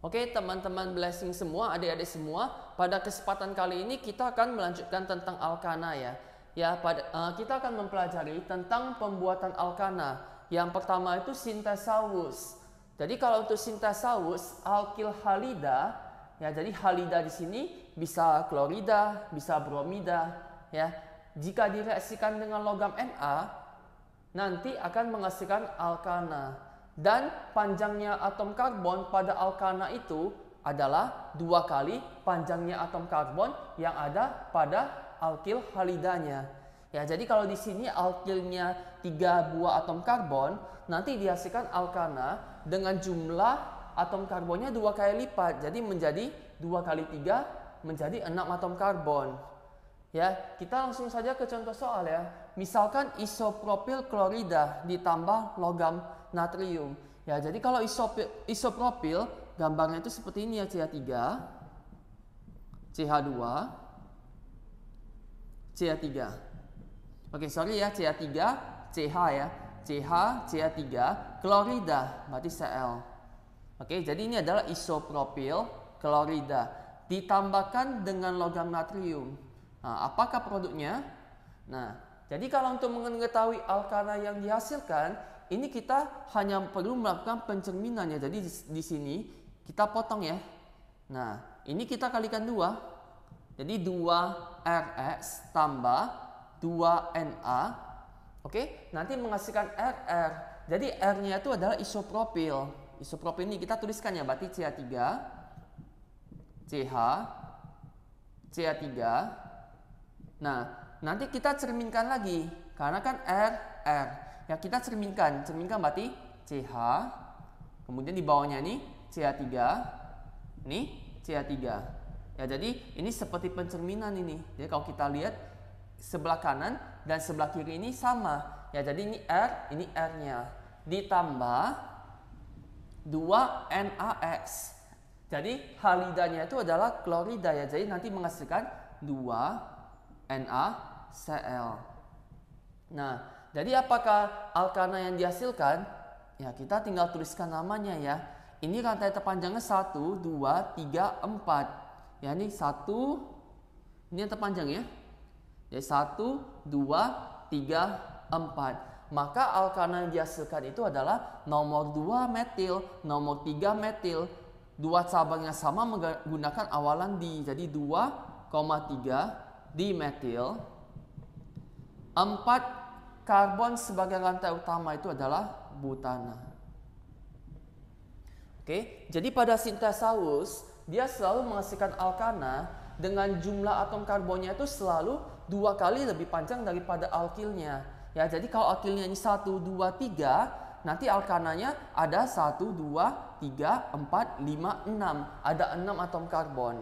Oke, teman-teman blessing semua, adik-adik semua, pada kesempatan kali ini kita akan melanjutkan tentang alkana ya. Kita akan mempelajari tentang pembuatan alkana. Yang pertama itu sintesaurus. Jadi kalau untuk sintesaurus, alkil halida, ya jadi halida di sini bisa klorida, bisa bromida, ya. Jika direaksikan dengan logam Na, nanti akan menghasilkan alkana. Dan panjangnya atom karbon pada alkana itu adalah 2 kali panjangnya atom karbon yang ada pada alkil halidanya. Ya, jadi kalau di sini alkilnya 3 buah atom karbon, nanti dihasilkan alkana dengan jumlah atom karbonnya 2 kali lipat. Jadi menjadi 2 kali 3 menjadi 6 atom karbon. Ya, kita langsung saja ke contoh soal ya. Misalkan isopropil klorida ditambah logam natrium. Ya, jadi kalau isopropil gambarnya itu seperti ini ya, CH3, CH2, CH3. Oke, sorry ya, CH3, CH ya. CH, CH3, klorida berarti Cl. Oke, jadi ini adalah isopropil klorida ditambahkan dengan logam natrium. Nah, apakah produknya? Nah, jadi kalau untuk mengetahui alkana yang dihasilkan, ini kita hanya perlu melakukan pencerminan ya. Jadi di sini kita potong ya. Nah, ini kita kalikan 2. Jadi 2Rx tambah 2Na. Oke, nanti menghasilkan Rr. Jadi R-nya itu adalah isopropil. Isopropil ini kita tuliskan ya, berarti CH3, CH, CH3. Nah, nanti kita cerminkan lagi karena kan R. Ya, kita cerminkan berarti CH, kemudian di bawahnya ini CH3, ini CH3. Ya, jadi ini seperti pencerminan ini. Jadi kalau kita lihat sebelah kanan dan sebelah kiri ini sama. Ya, jadi ini R, ini R-nya. Ditambah 2NaX. Jadi halidanya itu adalah klorida ya. Jadi nanti menghasilkan 2NaCl. Nah, jadi apakah alkana yang dihasilkan? Ya, kita tinggal tuliskan namanya ya. Ini rantai terpanjangnya 1, 2, 3, 4. Ya, ini 1. Ini yang terpanjang ya. Jadi 1, 2, 3, 4. Maka alkana yang dihasilkan itu adalah nomor 2 metil, nomor 3 metil. 2 cabang yang sama menggunakan awalan di. Jadi 2,3 dimetil. 4 karbon sebagai rantai utama itu adalah butana. Oke, jadi pada sintesaurus dia selalu menghasilkan alkana dengan jumlah atom karbonnya itu selalu 2 kali lebih panjang daripada alkilnya. Ya, jadi kalau alkilnya ini 1, 2, 3, nanti alkananya ada 1, 2, 3, 4, 5, 6. Ada 6 atom karbon.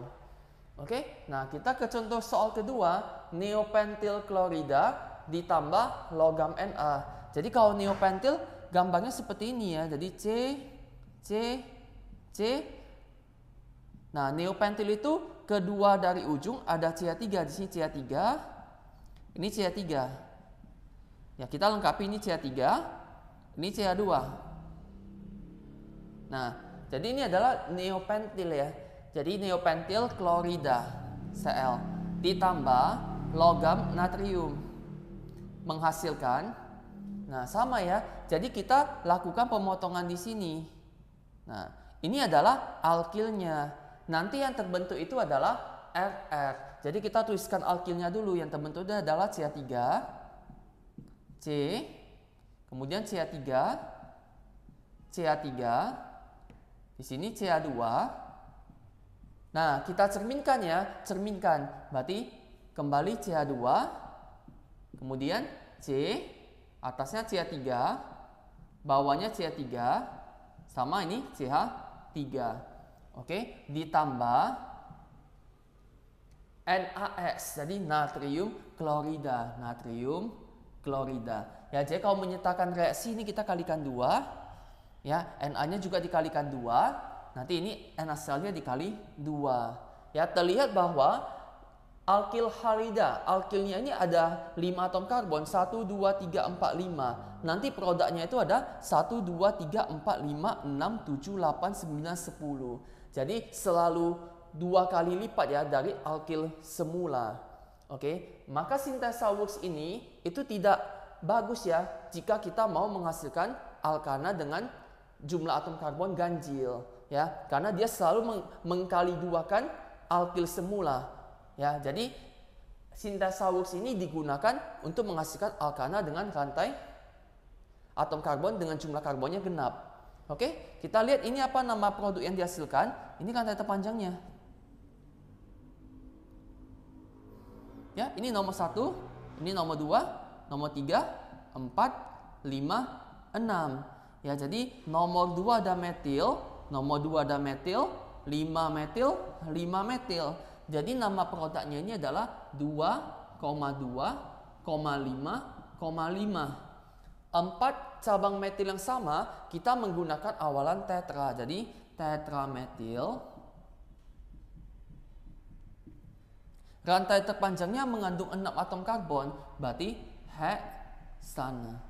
Oke, nah kita ke contoh soal kedua, neopentil klorida ditambah logam Na. Jadi kalau neopentil gambarnya seperti ini ya. Jadi C. Nah, neopentil itu kedua dari ujung ada CH3. Di sini CH3. Ini CH3. Ya, kita lengkapi ini CH3. Ini CH2. Nah, jadi ini adalah neopentil ya. Jadi neopentil klorida Cl ditambah logam natrium menghasilkan. Nah, sama ya. Jadi kita lakukan pemotongan di sini. Nah, ini adalah alkilnya. Nanti yang terbentuk itu adalah Rr. Jadi kita tuliskan alkilnya dulu. Yang terbentuk adalah CH3, C, kemudian CH3, CH3, di sini CH2. Nah, kita cerminkan ya. Cerminkan. Berarti kembali CH2. Kemudian C, atasnya CH3, bawahnya CH3, sama ini CH3. Oke, ditambah NaX, jadi natrium klorida, Ya, jadi kalau menyertakan reaksi ini kita kalikan 2. Ya, Na-nya juga dikalikan 2. Nanti ini NaCl-nya dikali 2. Ya, terlihat bahwa alkil halida. Alkilnya ini ada 5 atom karbon, 1, 2, 3, 4, 5. Nanti produknya itu ada 1, 2, 3, 4, 5, 6, 7, 8, 9, 10. Jadi selalu 2 kali lipat ya dari alkil semula. Oke, maka sintesa works ini itu tidak bagus ya jika kita mau menghasilkan alkana dengan jumlah atom karbon ganjil ya, karena dia selalu mengkali duakan alkil semula ya. Jadi sintesa works ini digunakan untuk menghasilkan alkana dengan rantai atom karbon dengan jumlah karbonnya genap. Oke, kita lihat ini apa nama produk yang dihasilkan. Ini rantai terpanjangnya ya, ini nomor 1, ini nomor 2, nomor 3, 4, 5, 6 ya. Jadi nomor 2 ada metil, nomor 2 ada metil, 5 metil, 5 metil. Jadi nama produknya ini adalah 2,2,5,5. 4 cabang metil yang sama kita menggunakan awalan tetra. Jadi tetrametil. Rantai terpanjangnya mengandung 6 atom karbon, berarti heksana.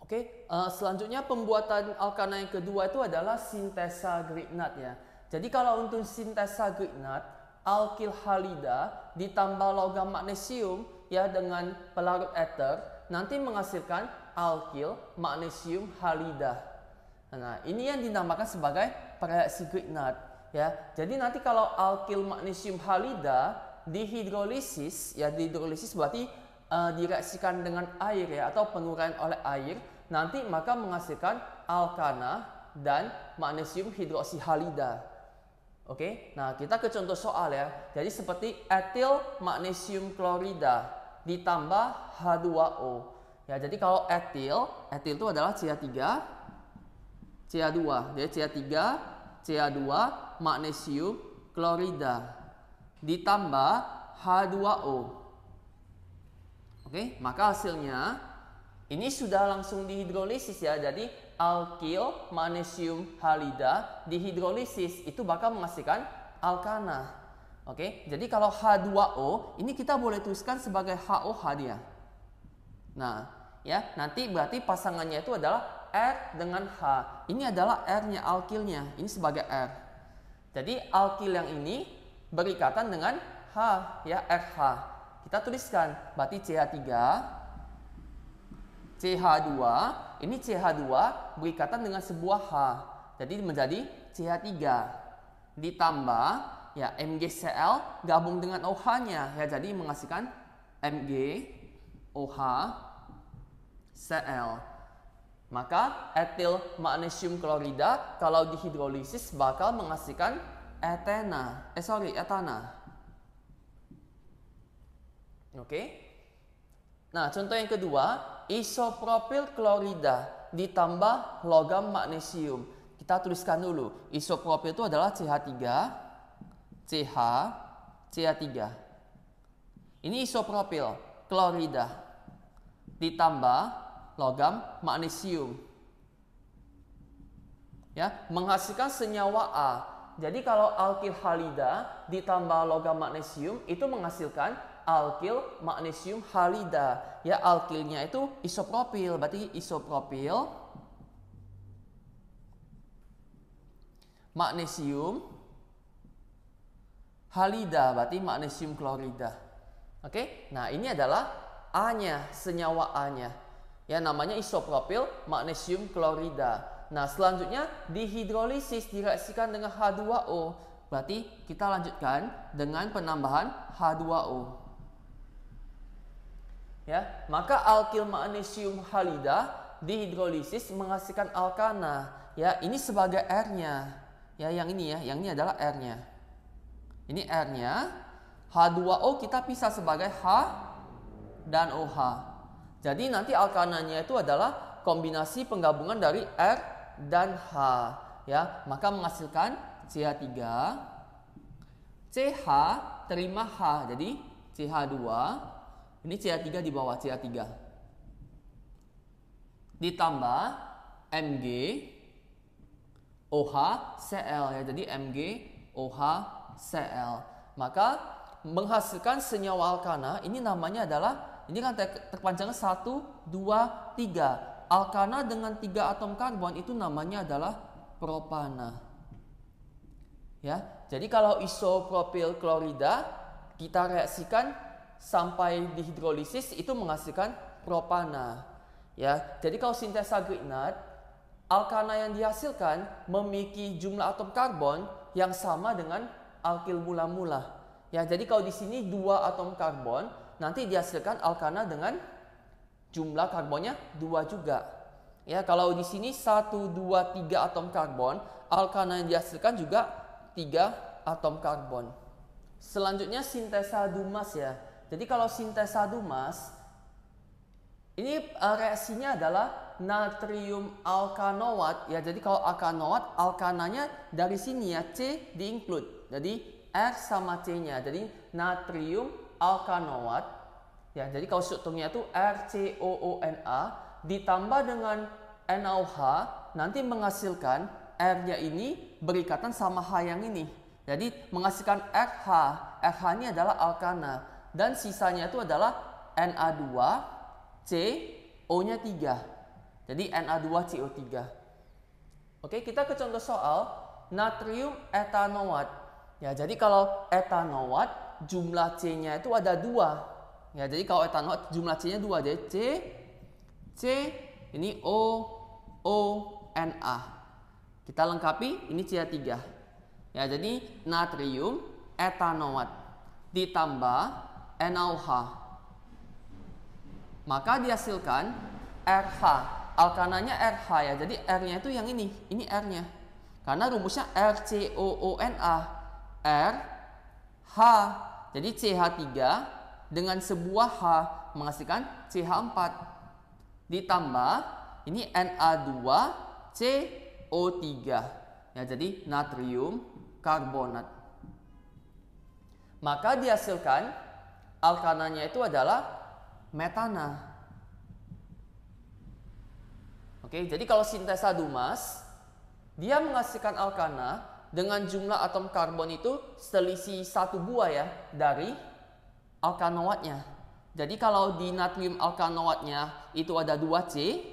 Oke, selanjutnya pembuatan alkana yang kedua itu adalah sintesa Grignard ya. Jadi kalau untuk sintesa Grignard, alkil halida ditambah logam magnesium ya dengan pelarut ether nanti menghasilkan alkil magnesium halida. Nah, ini yang dinamakan sebagai reaksi Grignard ya. Jadi nanti kalau alkil magnesium halida dihidrolisis ya, dihidrolisis berarti direaksikan dengan air ya, atau penguraian oleh air, nanti maka menghasilkan alkana dan magnesium hidroksihalida. Oke, nah kita ke contoh soal ya. Jadi seperti etil magnesium klorida ditambah H2O. Ya, jadi kalau etil itu adalah CH3, CH2. Jadi CH3, CH2, magnesium klorida ditambah H2O. Oke, maka hasilnya ini sudah langsung dihidrolisis ya. Jadi alkil magnesium halida dihidrolisis itu bakal menghasilkan alkana. Oke, jadi kalau H2O ini kita boleh tuliskan sebagai HOH dia. Nah, ya, nanti berarti pasangannya itu adalah R dengan H. Ini adalah R-nya, alkilnya. Ini sebagai R. Jadi alkil yang ini berikatan dengan H ya, RH. Kita tuliskan berarti CH3, CH2, ini CH2 berikatan dengan sebuah H. Jadi menjadi CH3 ditambah ya MgCl gabung dengan OH-nya ya, jadi menghasilkan MgOH-Cl. Maka etil magnesium klorida kalau dihidrolisis bakal menghasilkan etana. Oke. Nah, contoh yang kedua, isopropil klorida ditambah logam magnesium. Kita tuliskan dulu. Isopropil itu adalah CH3, CH, CH3. Ini isopropil klorida ditambah logam magnesium. Ya, menghasilkan senyawa A. Jadi kalau alkil halida ditambah logam magnesium itu menghasilkan alkil magnesium halida. Ya, alkilnya itu isopropil, berarti isopropil magnesium halida, berarti magnesium klorida. Oke, nah ini adalah A-nya, senyawa A-nya. Ya, namanya isopropil magnesium klorida. Nah, selanjutnya dihidrolisis, direaksikan dengan H2O. Berarti kita lanjutkan dengan penambahan H2O. Ya, maka alkil magnesium halida dihidrolisis menghasilkan alkana. Ya, ini sebagai R-nya. Ya, yang ini ya, yang ini adalah R-nya. Ini R-nya. H2O kita pisah sebagai H dan OH. Jadi nanti alkananya itu adalah kombinasi penggabungan dari R dan H. Ya, maka menghasilkan CH3, CH terima H, jadi CH2. Ini CH3 di bawah, CH3. Ditambah Mg OH Cl ya, jadi Mg OH Cl. Maka menghasilkan senyawa alkana ini namanya adalah, ini kan terpanjangnya 1, 2, 3. Alkana dengan 3 atom karbon itu namanya adalah propana. Ya, jadi kalau isopropil klorida kita reaksikan sampai dihidrolisis itu menghasilkan propana. Ya, jadi kalau sintesa Grignard, alkana yang dihasilkan memiliki jumlah atom karbon yang sama dengan alkil mula-mula. Ya, jadi kalau di sini 2 atom karbon, nanti dihasilkan alkana dengan jumlah karbonnya 2 juga. Ya, kalau di sini 1, 2, 3 atom karbon, alkana yang dihasilkan juga 3 atom karbon. Selanjutnya sintesa Dumas ya. Jadi kalau sintesa Dumas, ini reaksinya adalah natrium alkanoat ya. Jadi kalau alkanoat, alkananya dari sini ya, C di-include. Jadi R sama C-nya. Jadi natrium alkanoat ya. Jadi kalau strukturnya itu RCOONA ditambah dengan NaOH nanti menghasilkan R-nya ini berikatan sama H yang ini. Jadi menghasilkan RH. RH ini adalah alkana dan sisanya itu adalah Na2 C O-nya 3. Jadi Na2CO3. Oke, kita ke contoh soal natrium etanoat. Ya, jadi kalau etanoat jumlah C-nya itu ada 2. Ya, jadi kalau etanoat jumlah C-nya 2. Jadi C ini ONA. Kita lengkapi, ini CH3. Ya, jadi natrium etanoat ditambah NaOH. Maka dihasilkan RH. Alkananya RH ya. Jadi R-nya itu yang ini R-nya. Karena rumusnya RCOONA. RH. Jadi CH3 dengan sebuah H menghasilkan CH4. Ditambah ini Na2CO3. Ya, jadi natrium karbonat. Maka dihasilkan alkananya itu adalah metana. Oke, jadi kalau sintesa Dumas, dia menghasilkan alkana dengan jumlah atom karbon itu selisih 1 buah ya dari alkanoatnya. Jadi kalau di natrium alkanoatnya itu ada 2C,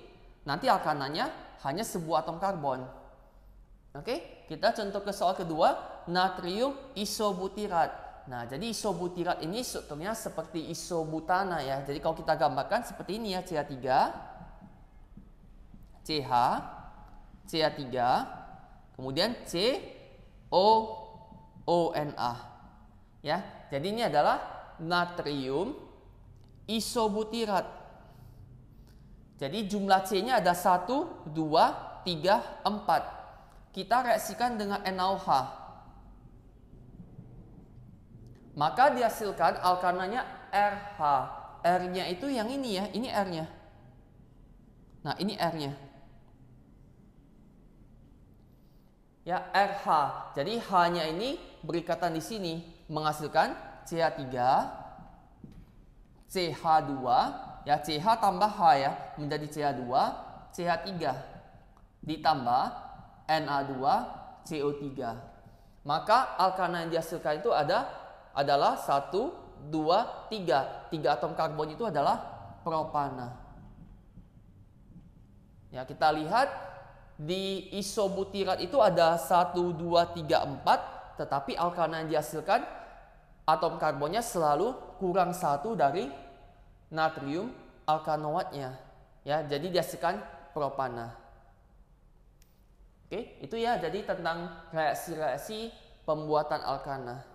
nanti alkananya hanya sebuah atom karbon. Oke, kita contoh ke soal kedua, natrium isobutirat. Nah, jadi isobutirat ini strukturnya seperti isobutana ya. Jadi kalau kita gambarkan seperti ini ya, CH3, CH, CH3, kemudian COONA. Ya, jadi ini adalah natrium isobutirat. Jadi jumlah C-nya ada 1, 2, 3, 4. Kita reaksikan dengan NaOH. Maka dihasilkan alkananya RH. R-nya itu yang ini ya, ini R-nya. Nah, ini R-nya. Ya, RH. Jadi H-nya ini berikatan di sini menghasilkan CH3, CH2, ya CH tambah H ya menjadi CH2, CH3 ditambah Na2CO3. Maka alkana yang dihasilkan itu adalah 1, 2, 3. 3 atom karbon itu adalah propana. Ya, kita lihat di isobutirat itu ada 1, 2, 3, 4, tetapi alkana yang dihasilkan atom karbonnya selalu kurang 1 dari natrium alkanoatnya. Ya, jadi dihasilkan propana. Oke, itu ya jadi tentang reaksi-reaksi pembuatan alkana.